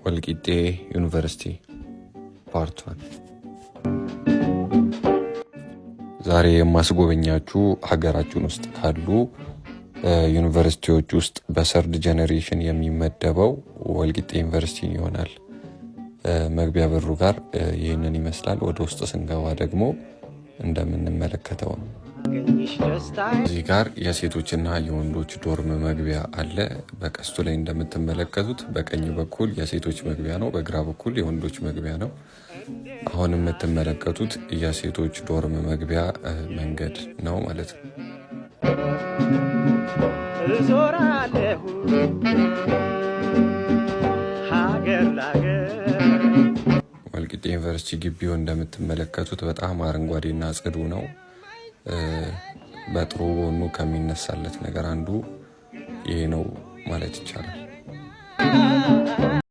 ወልቂጤ ዩኒቨርሲቲ ፓርት 1 ዛሬ የማስጎበኛችሁ ሀገራችን ውስጥ ካሉ ዩኒቨርሲቲዎች ውስጥ በሰርድ ጀነሬሽን የሚመደበው ወልቂጤ ዩኒቨርሲቲ ይሆናል። መግቢያ በሩ ጋር ይሄንን ይመስላል። ወደ ውስጥ ስንገባ ደግሞ እንደምንመለከተው ነው። እዚህ ጋር የሴቶችና የወንዶች ዶርም መግቢያ አለ። በቀስቱ ላይ እንደምትመለከቱት በቀኝ በኩል የሴቶች መግቢያ ነው፣ በግራ በኩል የወንዶች መግቢያ ነው። አሁን የምትመለከቱት የሴቶች ዶርም መግቢያ መንገድ ነው ማለት ነው። ወልቂጤ ዩኒቨርሲቲ ግቢው እንደምትመለከቱት በጣም አረንጓዴና ጽዱ ነው። በጥሩ ጎኑ ከሚነሳለት ነገር አንዱ ይሄ ነው ማለት ይቻላል።